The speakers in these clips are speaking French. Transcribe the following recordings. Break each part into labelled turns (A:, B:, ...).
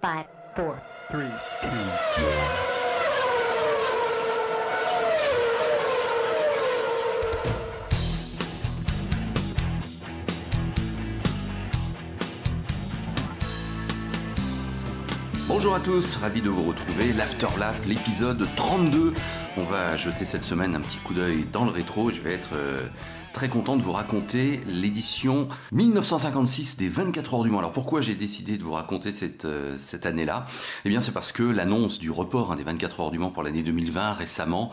A: 5, 4, 3, 2.
B: Bonjour à tous, ravi de vous retrouver, l'Afterlap, l'épisode 32. On va jeter cette semaine un petit coup d'œil dans le rétro. Je vais être très content de vous raconter l'édition 1956 des 24 heures du Mans. Alors pourquoi j'ai décidé de vous raconter cette année-là ? Eh bien c'est parce que l'annonce du report des 24 heures du Mans pour l'année 2020 récemment,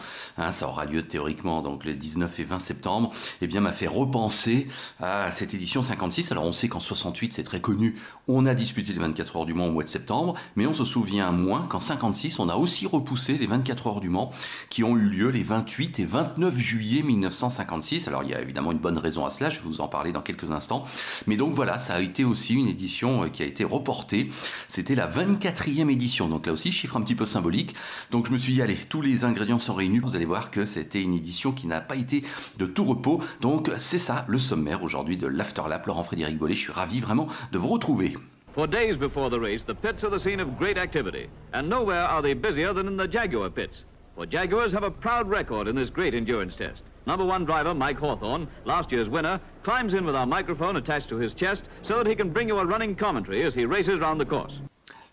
B: ça aura lieu théoriquement donc les 19 et 20 septembre, eh bien m'a fait repenser à cette édition 56. Alors on sait qu'en 68, c'est très connu, on a disputé les 24 heures du Mans au mois de septembre, mais on se souvient moins qu'en 56, on a aussi repoussé les 24 heures du Mans qui ont eu lieu les 28 et 29 juillet 1956. Alors il y a évidemment une bonne raison à cela, je vais vous en parler dans quelques instants. Mais donc voilà, ça a été aussi une édition qui a été reportée. C'était la 24e édition, donc là aussi chiffre un petit peu symbolique. Donc je me suis dit, allez, tous les ingrédients sont réunis. Vous allez voir que c'était une édition qui n'a pas été de tout repos. Donc c'est ça le sommaire aujourd'hui de l'Afterlap. Laurent-Frédéric Bollet, je suis ravi vraiment de vous retrouver.
C: For days before the race, the pits are the scene of great activity, and nowhere are they busier than in the Jaguar pits. For Jaguars have a proud record in this great endurance test. Number one driver, Mike Hawthorne, last year's winner, climbs in with our microphone attached to his chest so that he can bring you a running commentary as he races round the course.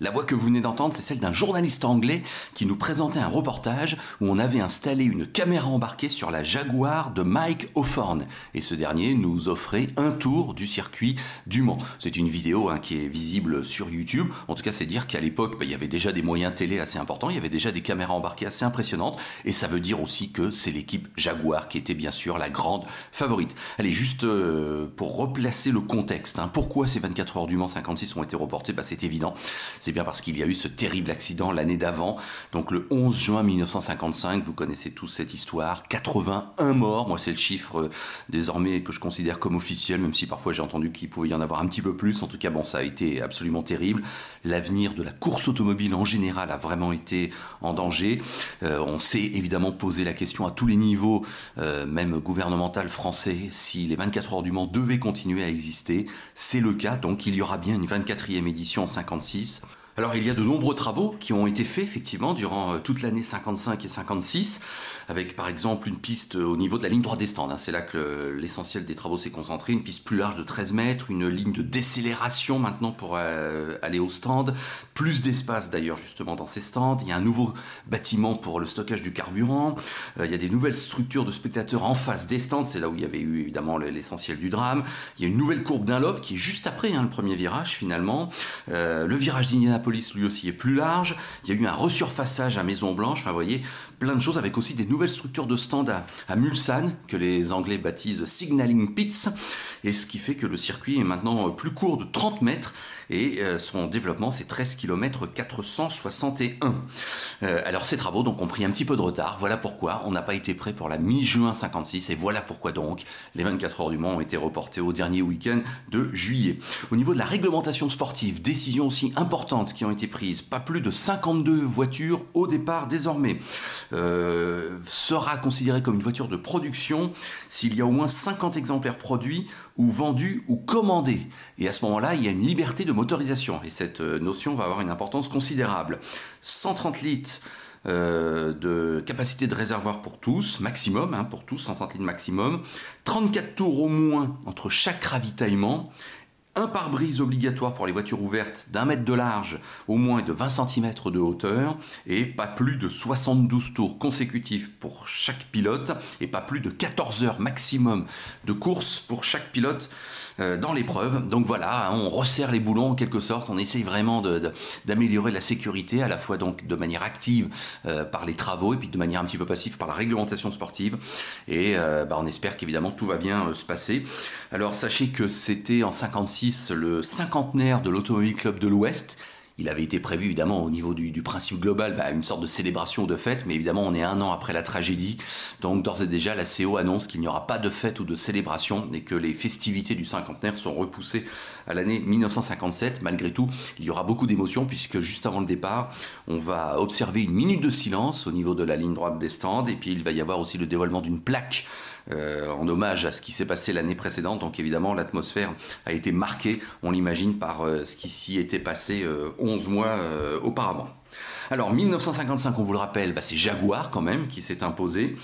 B: La voix que vous venez d'entendre, c'est celle d'un journaliste anglais qui nous présentait un reportage où on avait installé une caméra embarquée sur la Jaguar de Mike Hawthorne. Et ce dernier nous offrait un tour du circuit du Mans. C'est une vidéo qui est visible sur YouTube. En tout cas, c'est dire qu'à l'époque, il y avait déjà des moyens télé assez importants. Il y avait déjà des caméras embarquées assez impressionnantes. Et ça veut dire aussi que c'est l'équipe Jaguar qui était bien sûr la grande favorite. Allez, juste pour replacer le contexte. Pourquoi ces 24 heures du Mans 56 ont été reportées ? C'est évident. C'est bien parce qu'il y a eu ce terrible accident l'année d'avant, donc le 11 juin 1955, vous connaissez tous cette histoire, 81 morts, moi c'est le chiffre désormais que je considère comme officiel, même si parfois j'ai entendu qu'il pouvait y en avoir un petit peu plus, en tout cas bon, ça a été absolument terrible. L'avenir de la course automobile en général a vraiment été en danger. On s'est évidemment posé la question à tous les niveaux, même gouvernemental français, si les 24 heures du Mans devaient continuer à exister. C'est le cas, donc il y aura bien une 24e édition en 56. Alors il y a de nombreux travaux qui ont été faits effectivement durant toute l'année 55 et 56, avec par exemple une piste au niveau de la ligne droite des stands, c'est là que l'essentiel des travaux s'est concentré, une piste plus large de 13 mètres, une ligne de décélération maintenant pour aller au stand, plus d'espace d'ailleurs justement dans ces stands, il y a un nouveau bâtiment pour le stockage du carburant, il y a des nouvelles structures de spectateurs en face des stands, c'est là où il y avait eu évidemment l'essentiel du drame, il y a une nouvelle courbe Dunlop qui est juste après le premier virage finalement, le virage d'Indianapolis lui aussi est plus large, il y a eu un resurfaçage à Maison Blanche, vous voyez, plein de choses avec aussi des nouvelles structures de stand à Mulsanne, que les Anglais baptisent Signaling Pits, et ce qui fait que le circuit est maintenant plus court de 30 mètres, et son développement c'est 13 km 461. Alors ces travaux donc ont pris un petit peu de retard, voilà pourquoi on n'a pas été prêt pour la mi-juin 56, et voilà pourquoi donc les 24 heures du Mans ont été reportés au dernier week-end de juillet. Au niveau de la réglementation sportive, décision aussi importante qui ont été prises, pas plus de 52 voitures au départ désormais. Sera considérée comme une voiture de production s'il y a au moins 50 exemplaires produits ou vendus ou commandés. Et à ce moment-là, il y a une liberté de motorisation. Et cette notion va avoir une importance considérable. 130 litres de capacité de réservoir pour tous, maximum, pour tous, 130 litres maximum. 34 tours au moins entre chaque ravitaillement. Un pare-brise obligatoire pour les voitures ouvertes d'1 mètre de large, au moins de 20 cm de hauteur, et pas plus de 72 tours consécutifs pour chaque pilote, et pas plus de 14 heures maximum de course pour chaque pilote dans l'épreuve. Donc voilà, on resserre les boulons en quelque sorte, on essaye vraiment d'améliorer la sécurité, à la fois donc de manière active par les travaux, et puis de manière un petit peu passive par la réglementation sportive, et on espère qu'évidemment tout va bien se passer. Alors sachez que c'était en 56 le cinquantenaire de l'Automobile Club de l'Ouest. Il avait été prévu évidemment au niveau du principe global une sorte de célébration ou de fête, mais évidemment on est 1 an après la tragédie, donc d'ores et déjà la CO annonce qu'il n'y aura pas de fête ou de célébration et que les festivités du cinquantenaire sont repoussées à l'année 1957. Malgré tout, il y aura beaucoup d'émotions puisque juste avant le départ, on va observer une minute de silence au niveau de la ligne droite des stands, et puis il va y avoir aussi le dévoilement d'une plaque en hommage à ce qui s'est passé l'année précédente. Donc évidemment, l'atmosphère a été marquée, on l'imagine, par ce qui s'y était passé 11 mois auparavant. Alors 1955, on vous le rappelle, c'est Jaguar quand même qui s'est imposé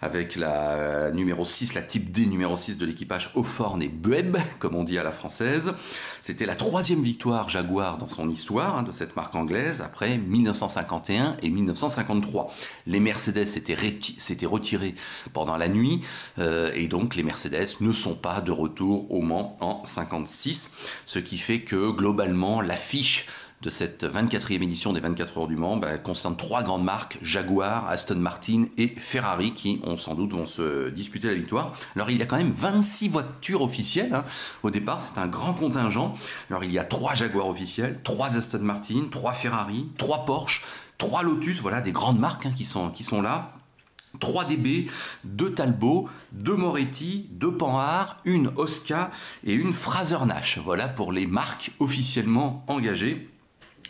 B: avec la numéro 6, la type D numéro 6 de l'équipage Hawthorne et Bueb, comme on dit à la française. C'était la 3e victoire Jaguar dans son histoire de cette marque anglaise, après 1951 et 1953. Les Mercedes s'étaient retirés pendant la nuit, et donc les Mercedes ne sont pas de retour au Mans en 56, ce qui fait que globalement l'affiche de cette 24e édition des 24 heures du Mans concerne 3 grandes marques, Jaguar, Aston Martin et Ferrari, qui sans doute vont se disputer la victoire. Alors il y a quand même 26 voitures officielles, hein. Au départ c'est un grand contingent. Alors il y a 3 Jaguar officiels, 3 Aston Martin, 3 Ferrari, 3 Porsche, 3 Lotus, voilà des grandes marques qui sont là. 3 DB, 2 Talbot, 2 Moretti, 2 Panhard, une Osca et une Fraser-Nash. Voilà pour les marques officiellement engagées.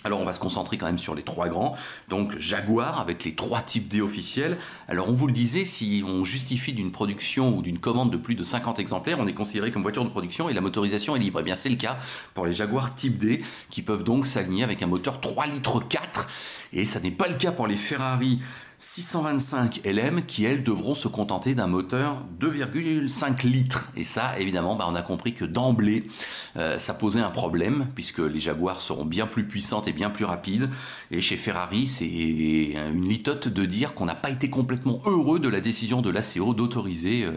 B: Alors on va se concentrer quand même sur les 3 grands, donc Jaguar avec les 3 types D officiels. Alors on vous le disait, si on justifie d'une production ou d'une commande de plus de 50 exemplaires, on est considéré comme voiture de production et la motorisation est libre. Et bien c'est le cas pour les Jaguar type D qui peuvent donc s'aligner avec un moteur 3 litres 4 et ça n'est pas le cas pour les Ferrari 625 LM qui, elles, devront se contenter d'un moteur 2,5 litres. Et ça, évidemment, on a compris que d'emblée, ça posait un problème, puisque les Jaguars seront bien plus puissantes et bien plus rapides. Et chez Ferrari, c'est une litote de dire qu'on n'a pas été complètement heureux de la décision de l'ACO d'autoriser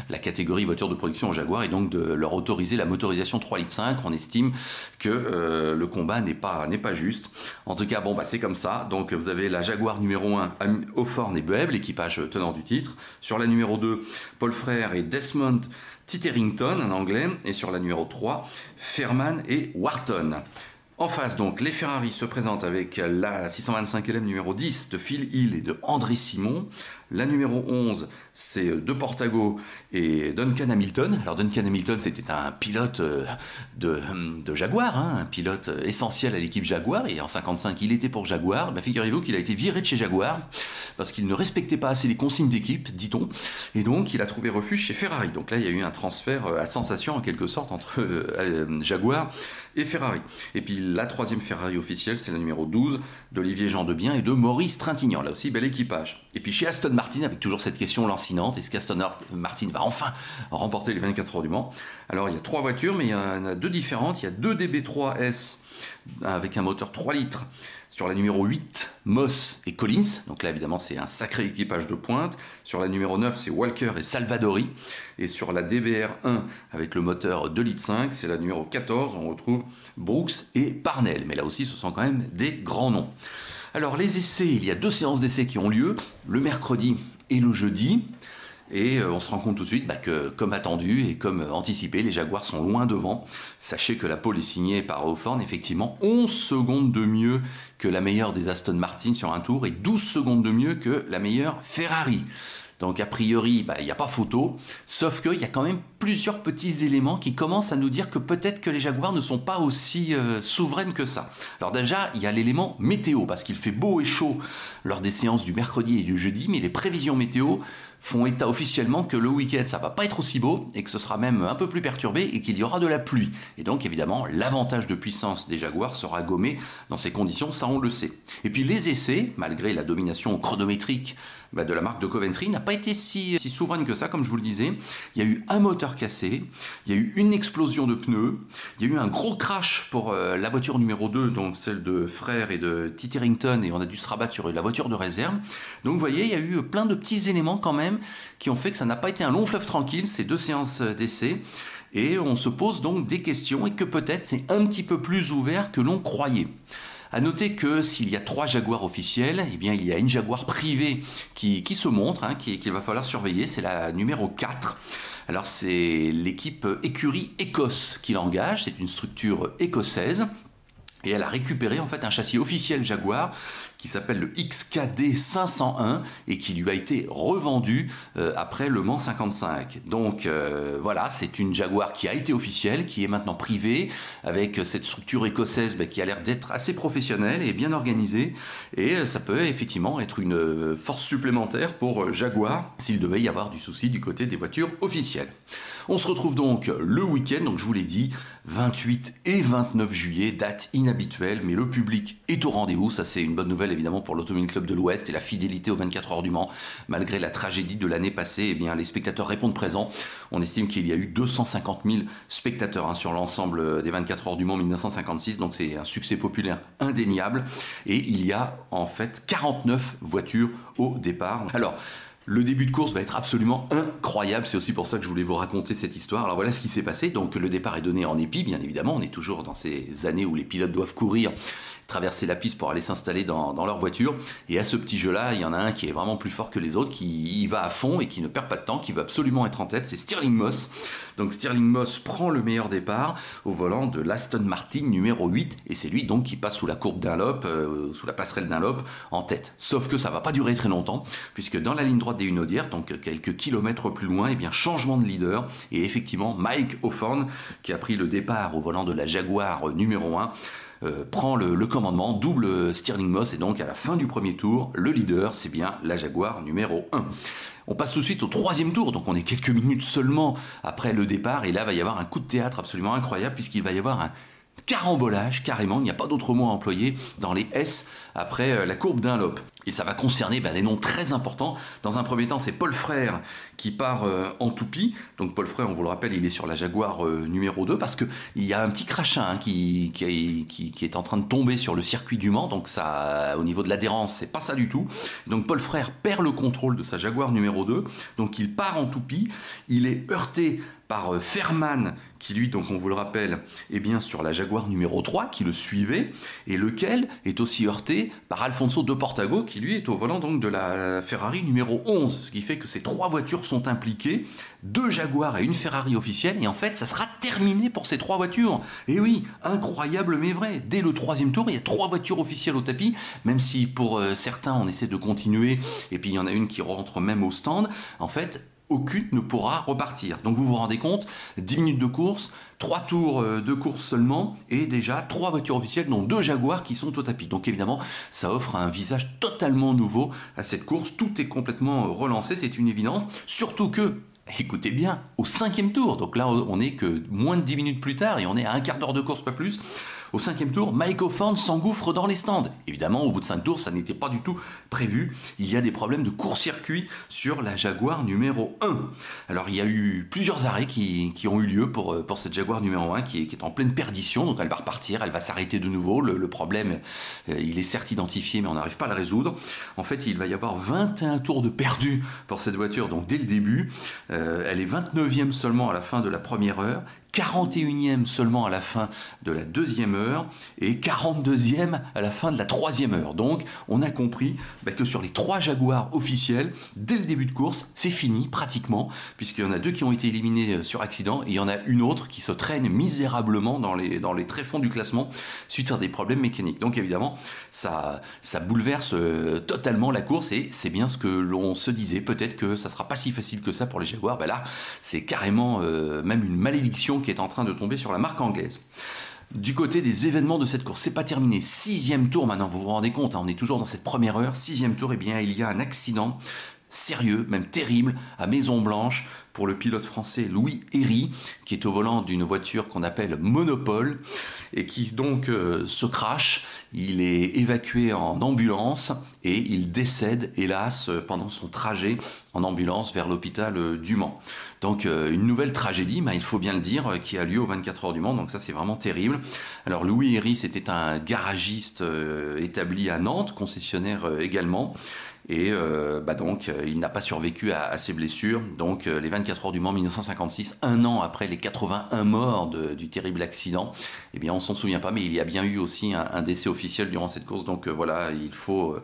B: la catégorie voiture de production aux Jaguars et donc de leur autoriser la motorisation 3,5 litres. On estime que le combat n'est pas juste. En tout cas, c'est comme ça. Donc vous avez la Jaguar numéro 1, Hawthorne et Bueb, l'équipage tenant du titre. Sur la numéro 2, Paul Frère et Desmond Titterington, un anglais. Et sur la numéro 3, Fairman et Wharton. En face, donc, les Ferrari se présentent avec la 625 LM numéro 10 de Phil Hill et de André Simon. La numéro 11, c'est De Portago et Duncan Hamilton. Alors Duncan Hamilton, c'était un pilote de Jaguar, un pilote essentiel à l'équipe Jaguar. Et en 55, il était pour Jaguar. Figurez-vous qu'il a été viré de chez Jaguar parce qu'il ne respectait pas assez les consignes d'équipe, dit-on. Et donc, il a trouvé refuge chez Ferrari. Donc là, il y a eu un transfert à sensation, en quelque sorte, entre Jaguar et Ferrari. Et puis la 3e Ferrari officielle, c'est la numéro 12 d'Olivier Jean Debien et de Maurice Trintignant. Là aussi, bel équipage. Et puis chez Aston Martin, avec toujours cette question lancinante, est-ce qu'Aston Martin va enfin remporter les 24 heures du Mans? Alors il y a 3 voitures, mais il y en a 2 différentes. Il y a 2 DB3S avec un moteur 3 litres sur la numéro 8, Moss et Collins. Donc là évidemment c'est un sacré équipage de pointe. Sur la numéro 9, c'est Walker et Salvadori. Et sur la DBR1 avec le moteur 2,5 litres, c'est la numéro 14, on retrouve Brooks et Parnell. Mais là aussi ce sont quand même des grands noms. Alors les essais, il y a 2 séances d'essais qui ont lieu, le mercredi et le jeudi. Et on se rend compte tout de suite que, comme attendu et comme anticipé, les Jaguars sont loin devant. Sachez que la pole est signée par Hawthorne, effectivement 11 secondes de mieux que la meilleure des Aston Martin sur un tour et 12 secondes de mieux que la meilleure Ferrari. Donc a priori, il n'y a pas photo, sauf qu'il y a quand même plusieurs petits éléments qui commencent à nous dire que peut-être que les Jaguars ne sont pas aussi souveraines que ça. Alors déjà, il y a l'élément météo, parce qu'il fait beau et chaud lors des séances du mercredi et du jeudi, mais les prévisions météo font état officiellement que le week-end, ça va pas être aussi beau, et que ce sera même un peu plus perturbé, et qu'il y aura de la pluie. Et donc évidemment, l'avantage de puissance des Jaguars sera gommé dans ces conditions, ça on le sait. Et puis les essais, malgré la domination chronométrique de la marque de Coventry, n'a pas été si souveraine que ça, comme je vous le disais. Il y a eu un moteur cassé, il y a eu une explosion de pneus, il y a eu un gros crash pour la voiture numéro 2, donc celle de Frère et de Titterington, et on a dû se rabattre sur la voiture de réserve. Donc vous voyez, il y a eu plein de petits éléments quand même qui ont fait que ça n'a pas été un long fleuve tranquille, ces 2 séances d'essai. Et on se pose donc des questions et que peut-être c'est un petit peu plus ouvert que l'on croyait. A noter que s'il y a 3 Jaguars officiels, eh bien il y a une Jaguar privée qui se montre, qu'il va falloir surveiller, c'est la numéro 4. Alors c'est l'équipe écurie Écosse qui l'engage, c'est une structure écossaise. et elle a récupéré en fait un châssis officiel Jaguar qui s'appelle le XKD 501 et qui lui a été revendu après Le Mans 55. Donc voilà, c'est une Jaguar qui a été officielle, qui est maintenant privée, avec cette structure écossaise qui a l'air d'être assez professionnelle et bien organisée, et ça peut effectivement être une force supplémentaire pour Jaguar s'il devait y avoir du souci du côté des voitures officielles. On se retrouve donc le week-end, donc je vous l'ai dit, 28 et 29 juillet, date inhabituelle, mais le public est au rendez-vous. Ça, c'est une bonne nouvelle évidemment pour l'Automobile Club de l'Ouest et la fidélité aux 24 heures du Mans. Malgré la tragédie de l'année passée, eh bien, les spectateurs répondent présents. On estime qu'il y a eu 250 000 spectateurs sur l'ensemble des 24 heures du Mans 1956, donc c'est un succès populaire indéniable. Et il y a en fait 49 voitures au départ. Alors, le début de course va être absolument incroyable, c'est aussi pour ça que je voulais vous raconter cette histoire. Alors voilà ce qui s'est passé, donc le départ est donné en épi, bien évidemment, on est toujours dans ces années où les pilotes doivent courir, traverser la piste pour aller s'installer dans leur voiture, et à ce petit jeu-là, il y en a un qui est vraiment plus fort que les autres, qui y va à fond et qui ne perd pas de temps, qui veut absolument être en tête, c'est Stirling Moss. Donc Stirling Moss prend le meilleur départ au volant de l'Aston Martin numéro 8, et c'est lui donc qui passe sous la courbe Dunlop, sous la passerelle Dunlop, en tête. Sauf que ça va pas durer très longtemps, puisque dans la ligne droite des Hunaudières, donc quelques kilomètres plus loin, eh bien changement de leader, et effectivement Mike Hawthorne, qui a pris le départ au volant de la Jaguar numéro 1, prend le commandement, double Stirling Moss, et donc à la fin du premier tour, le leader, c'est bien la Jaguar numéro 1. On passe tout de suite au troisième tour, donc on est quelques minutes seulement après le départ, et là va y avoir un coup de théâtre absolument incroyable, puisqu'il va y avoir un carambolage, carrément, il n'y a pas d'autre mot à employer, dans les S après la courbe Dunlop. Et ça va concerner des noms très importants. Dans un premier temps, c'est Paul Frère qui part en toupie. Donc Paul Frère, on vous le rappelle, il est sur la Jaguar numéro 2 parce qu'il y a un petit crachin qui est en train de tomber sur le circuit du Mans. Donc ça, au niveau de l'adhérence, c'est pas ça du tout. Donc Paul Frère perd le contrôle de sa Jaguar numéro 2. Donc il part en toupie. Il est heurté par Fairman qui lui, donc on vous le rappelle, est bien sur la Jaguar numéro 3 qui le suivait, et lequel est aussi heurté par Alfonso de Portago qui lui est au volant donc de la Ferrari numéro 11, ce qui fait que ces trois voitures sont impliquées, 2 Jaguars et une Ferrari officielle, et en fait ça sera terminé pour ces 3 voitures. Et oui, incroyable mais vrai, dès le troisième tour il y a 3 voitures officielles au tapis, même si pour certains on essaie de continuer, et puis il y en a une qui rentre même au stand, en fait aucune ne pourra repartir. Donc vous vous rendez compte, 10 minutes de course, 3 tours de course seulement, et déjà 3 voitures officielles, dont 2 Jaguars qui sont au tapis. Donc évidemment, ça offre un visage totalement nouveau à cette course. Tout est complètement relancé, c'est une évidence. Surtout que, écoutez bien, au 5e tour, donc là on est que moins de 10 minutes plus tard, et on est à un quart d'heure de course, pas plus. Au 5e tour, Mike Hawthorne s'engouffre dans les stands. Évidemment, au bout de 5 tours, ça n'était pas du tout prévu. Il y a des problèmes de court-circuit sur la Jaguar numéro 1. Alors, il y a eu plusieurs arrêts qui ont eu lieu pour cette Jaguar numéro 1 qui est en pleine perdition. Donc, elle va repartir, elle va s'arrêter de nouveau. Le problème, il est certes identifié, mais on n'arrive pas à le résoudre. En fait, il va y avoir 21 tours de perdu pour cette voiture, donc dès le début. Elle est 29e seulement à la fin de la première heure. 41e seulement à la fin de la 2e heure et 42e à la fin de la 3e heure. Donc on a compris que sur les 3 Jaguars officiels, dès le début de course, c'est fini pratiquement, puisqu'il y en a 2 qui ont été éliminés sur accident et il y en a une autre qui se traîne misérablement dans les tréfonds du classement suite à des problèmes mécaniques. Donc évidemment, ça bouleverse totalement la course, et c'est bien ce que l'on se disait. Peut-être que ça sera pas si facile que ça pour les Jaguars. Là, c'est carrément même une malédiction qui est en train de tomber sur la marque anglaise. Du côté des événements de cette course, c'est pas terminé. 6e tour maintenant, vous vous rendez compte, on est toujours dans cette première heure. 6e tour, eh bien, il y a un accident sérieux, même terrible, à Maison Blanche pour le pilote français Louis Herry, qui est au volant d'une voiture qu'on appelle Monopole et qui donc se crache. Il est évacué en ambulance et il décède, hélas, pendant son trajet en ambulance vers l'hôpital du Mans. Donc une nouvelle tragédie, il faut bien le dire, qui a lieu aux 24 heures du Mans, donc ça c'est vraiment terrible. Alors Louis Herry, c'était un garagiste établi à Nantes, concessionnaire également. Et donc il n'a pas survécu à ses blessures. Donc les 24 heures du Mans 1956, un an après les 81 morts du terrible accident, eh bien on s'en souvient pas, mais il y a bien eu aussi un décès officiel durant cette course. Donc voilà, il faut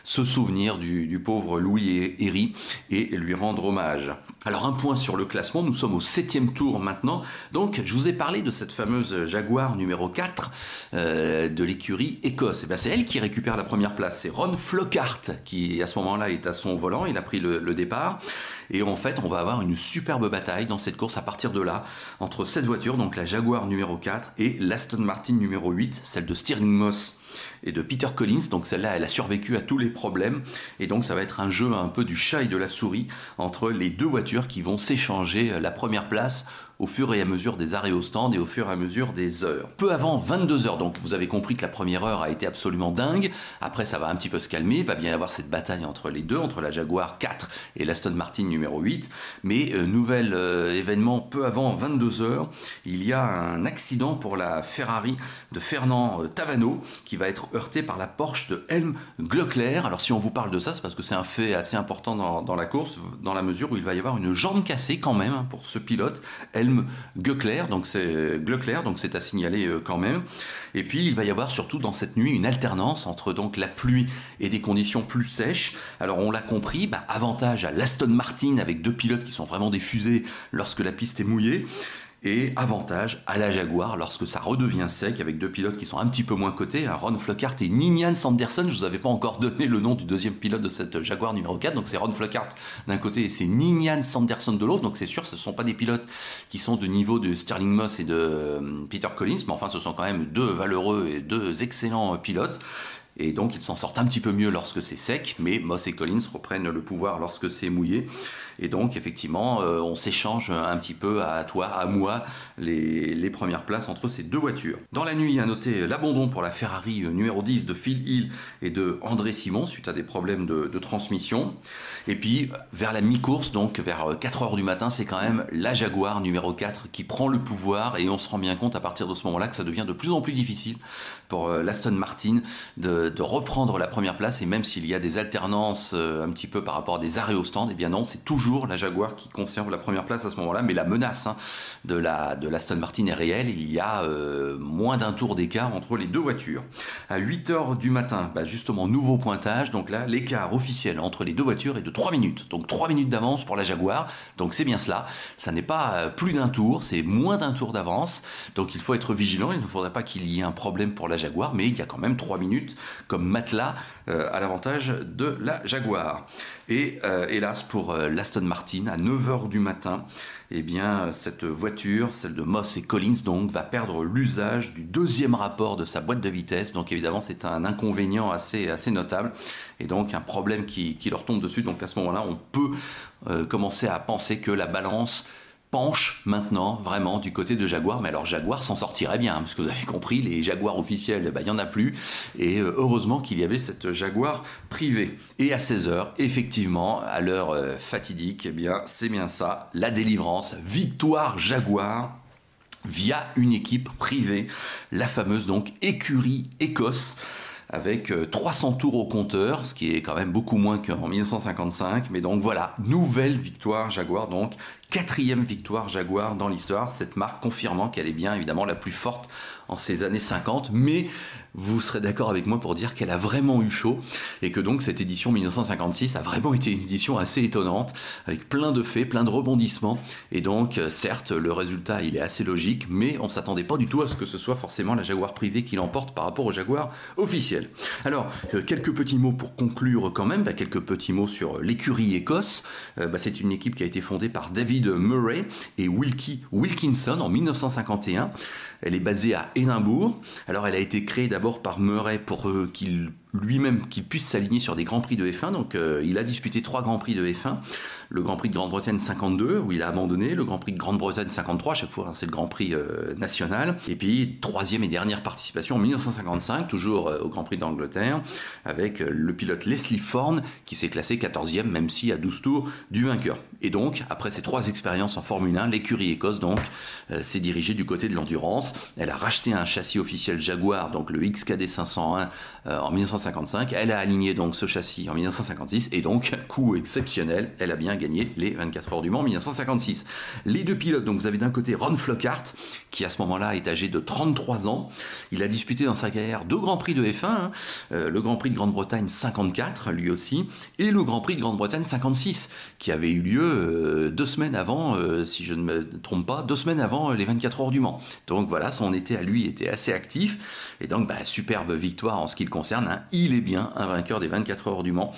B: se souvenir du pauvre Louis Herry et lui rendre hommage. Alors un point sur le classement, nous sommes au 7e tour maintenant. Donc je vous ai parlé de cette fameuse Jaguar numéro 4 de l'écurie Écosse. Et bien c'est elle qui récupère la première place. C'est Ron Flockhart qui à ce moment-là est à son volant, il a pris le départ. Et en fait on va avoir une superbe bataille dans cette course à partir de là, entre cette voiture, donc la Jaguar numéro 4 et l'Aston Martin numéro 8, celle de Stirling Moss et de Peter Collins. Donc celle-là elle a survécu à tous les problèmes et donc ça va être un jeu un peu du chat et de la souris entre les deux voitures qui vont s'échanger la première place au fur et à mesure des arrêts au stand et au fur et à mesure des heures. Peu avant 22h, donc vous avez compris que la première heure a été absolument dingue. Après ça va un petit peu se calmer, il va bien y avoir cette bataille entre les deux, entre la Jaguar 4 et l'Aston Martin numéro 8. Mais nouvel événement, peu avant 22h, il y a un accident pour la Ferrari de Fernand Tavano qui va être heurté par la Porsche de Helm Glöckler. Alors si on vous parle de ça, c'est parce que c'est un fait assez important dans la course, dans la mesure où il va y avoir une jambe cassée quand même pour ce pilote, Helm Glöckler, donc c'est à signaler quand même. Et puis il va y avoir surtout dans cette nuit une alternance entre donc la pluie et des conditions plus sèches. Alors on l'a compris, avantage à l'Aston Martin avec deux pilotes qui sont vraiment des fusées lorsque la piste est mouillée. Et avantage à la Jaguar lorsque ça redevient sec avec deux pilotes qui sont un petit peu moins cotés, Ron Flockhart et Ninian Sanderson. Je vous avais pas encore donné le nom du deuxième pilote de cette Jaguar numéro 4, donc c'est Ron Flockhart d'un côté et c'est Ninian Sanderson de l'autre, donc c'est sûr ce ne sont pas des pilotes qui sont de niveau de Stirling Moss et de Peter Collins, mais enfin ce sont quand même deux valeureux et deux excellents pilotes. Et donc ils s'en sortent un petit peu mieux lorsque c'est sec, mais Moss et Collins reprennent le pouvoir lorsque c'est mouillé. Et donc effectivement on s'échange un petit peu à toi, à moi, les premières places entre ces deux voitures. Dans la nuit, à noter l'abandon pour la Ferrari numéro 10 de Phil Hill et de André Simon suite à des problèmes de transmission. Et puis vers la mi-course, donc vers 4h du matin, c'est quand même la Jaguar numéro 4 qui prend le pouvoir et on se rend bien compte à partir de ce moment-là que ça devient de plus en plus difficile pour l'Aston Martin de reprendre la première place. Et même s'il y a des alternances un petit peu par rapport à des arrêts au stand, et bien non, c'est toujours la Jaguar qui conserve la première place à ce moment-là. Mais la menace de l'Aston Martin est réelle. Il y a moins d'un tour d'écart entre les deux voitures. À 8h du matin, justement, nouveau pointage. Donc là, l'écart officiel entre les deux voitures est de 3 minutes. Donc 3 minutes d'avance pour la Jaguar. Donc c'est bien cela. Ça n'est pas plus d'un tour, c'est moins d'un tour d'avance. Donc il faut être vigilant. Il ne faudrait pas qu'il y ait un problème pour la Jaguar, mais il y a quand même 3 minutes comme matelas à l'avantage de la Jaguar. Et hélas pour l'Aston Martin, à 9h du matin, eh bien, cette voiture, celle de Moss et Collins, donc, va perdre l'usage du deuxième rapport de sa boîte de vitesse. Donc évidemment, c'est un inconvénient assez notable et donc un problème qui leur tombe dessus. Donc à ce moment-là, on peut commencer à penser que la balance penche maintenant vraiment du côté de Jaguar. Mais alors Jaguar s'en sortirait bien, parce que vous avez compris, les Jaguars officiels, il n'y en a plus. Et heureusement qu'il y avait cette Jaguar privée. Et à 16h, effectivement, à l'heure fatidique, eh bien c'est bien ça, la délivrance, victoire Jaguar via une équipe privée, la fameuse donc écurie Écosse, avec 300 tours au compteur, ce qui est quand même beaucoup moins qu'en 1955. Mais donc voilà, nouvelle victoire Jaguar, donc 4e victoire Jaguar dans l'histoire, cette marque confirmant qu'elle est bien évidemment la plus forte en ces années 50, mais vous serez d'accord avec moi pour dire qu'elle a vraiment eu chaud et que donc cette édition 1956 a vraiment été une édition assez étonnante avec plein de faits, plein de rebondissements et donc certes le résultat il est assez logique, mais on s'attendait pas du tout à ce que ce soit forcément la Jaguar privée qui l'emporte par rapport au Jaguar officiel. Alors quelques petits mots pour conclure quand même, quelques petits mots sur l'écurie Écosse. C'est une équipe qui a été fondée par David Murray et Wilkie Wilkinson en 1951. Elle est basée à Édimbourg. Alors elle a été créée d'abord par Murray pour qu'il puisse s'aligner sur des grands prix de F1. Donc il a disputé 3 grands prix de F1. Le Grand Prix de Grande-Bretagne 52 où il a abandonné, le Grand Prix de Grande-Bretagne 53, à chaque fois c'est le Grand Prix national, et puis 3e et dernière participation en 1955, toujours au Grand Prix d'Angleterre, avec le pilote Leslie Thorne qui s'est classé 14e, même si à 12 tours du vainqueur. Et donc après ces 3 expériences en Formule 1, l'écurie Écosse donc s'est dirigée du côté de l'endurance. Elle a racheté un châssis officiel Jaguar, donc le XKD 501 en 1955. 1955. Elle a aligné donc ce châssis en 1956 et donc, coup exceptionnel, elle a bien gagné les 24 heures du Mans en 1956. Les deux pilotes, donc vous avez d'un côté Ron Flockhart, qui à ce moment-là est âgé de 33 ans. Il a disputé dans sa carrière 2 Grands Prix de F1, le Grand Prix de Grande-Bretagne 54, lui aussi, et le Grand Prix de Grande-Bretagne 56, qui avait eu lieu 2 semaines avant, si je ne me trompe pas, 2 semaines avant les 24 heures du Mans. Donc voilà, son été à lui était assez actif, et donc superbe victoire en ce qui le concerne, hein. Il est bien un vainqueur des 24 heures du Mans.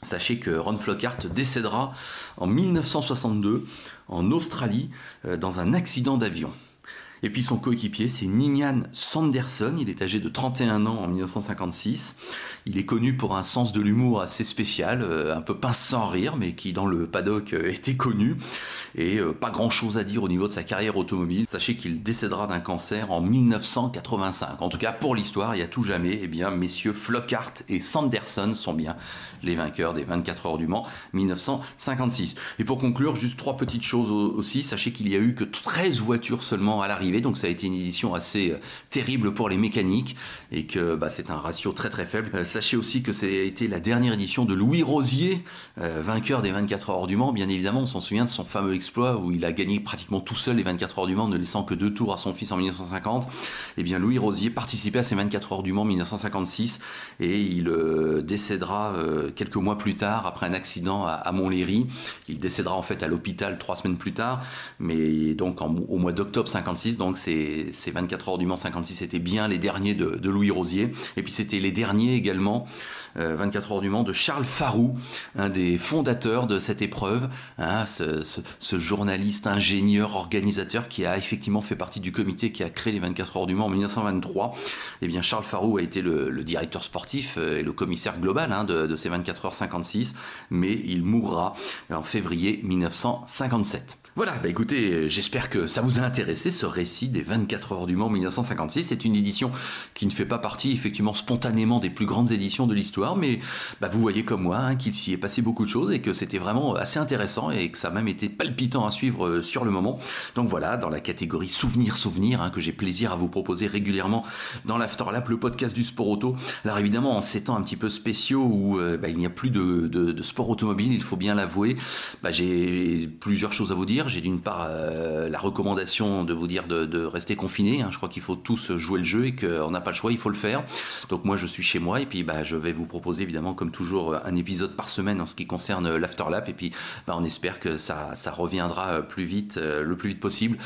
B: Sachez que Ron Flockhart décédera en 1962 en Australie dans un accident d'avion. Et puis son coéquipier, c'est Ninian Sanderson, il est âgé de 31 ans en 1956. Il est connu pour un sens de l'humour assez spécial, un peu pince sans rire, mais qui dans le paddock était connu. Et pas grand chose à dire au niveau de sa carrière automobile. Sachez qu'il décédera d'un cancer en 1985. En tout cas, pour l'histoire, il y a tout jamais, eh bien, messieurs Flockhart et Sanderson sont bien les vainqueurs des 24 heures du Mans 1956. Et pour conclure, juste 3 petites choses aussi. Sachez qu'il y a eu que 13 voitures seulement à l'arrivée, donc ça a été une édition assez terrible pour les mécaniques et que c'est un ratio très très faible. Sachez aussi que ça a été la dernière édition de Louis Rosier, vainqueur des 24 heures du Mans. Bien évidemment, on s'en souvient de son fameux exploit où il a gagné pratiquement tout seul les 24 heures du Mans, ne laissant que 2 tours à son fils en 1950. Et bien Louis Rosier participait à ces 24 heures du Mans 1956 et il décédera quelques mois plus tard après un accident à Montlhéry. Il décédera en fait à l'hôpital 3 semaines plus tard, mais donc au mois d'octobre 56. Donc ces 24 heures du Mans 56 étaient bien les derniers de Louis Rosier. Et puis c'était les derniers également, 24 heures du Mans, de Charles Farroux, un des fondateurs de cette épreuve, hein, ce journaliste, ingénieur, organisateur qui a effectivement fait partie du comité qui a créé les 24 heures du Mans en 1923. Et bien Charles Farroux a été le directeur sportif et le commissaire global, hein, de ces 24 heures 56, mais il mourra en février 1957. Voilà, écoutez, j'espère que ça vous a intéressé, ce récit des 24 heures du Mans 1956. C'est une édition qui ne fait pas partie, effectivement, spontanément des plus grandes éditions de l'histoire, mais vous voyez comme moi, hein, qu'il s'y est passé beaucoup de choses et que c'était vraiment assez intéressant et que ça a même été palpitant à suivre sur le moment. Donc voilà, dans la catégorie Souvenirs, hein, que j'ai plaisir à vous proposer régulièrement dans l'Afterlap, le podcast du sport auto. Alors évidemment, en ces temps un petit peu spéciaux où il n'y a plus de sport automobile, il faut bien l'avouer, j'ai plusieurs choses à vous dire. J'ai d'une part la recommandation de vous dire de rester confiné, hein. Je crois qu'il faut tous jouer le jeu et qu'on n'a pas le choix, il faut le faire. Donc moi je suis chez moi et puis je vais vous proposer évidemment comme toujours un épisode par semaine en ce qui concerne l'Afterlap et puis on espère que ça reviendra le plus vite possible.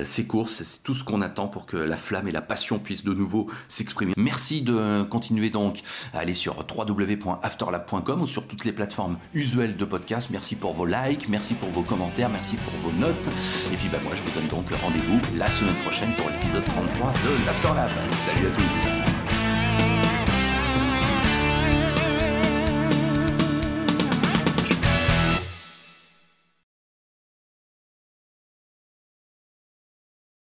B: Ces courses, c'est tout ce qu'on attend pour que la flamme et la passion puissent de nouveau s'exprimer. Merci de continuer donc à aller sur www.afterlap.com ou sur toutes les plateformes usuelles de podcast. Merci pour vos likes, merci pour vos commentaires, merci pour vos notes. Et puis moi je vous donne donc rendez-vous la semaine prochaine pour l'épisode 33 de l'Afterlap. Salut à tous.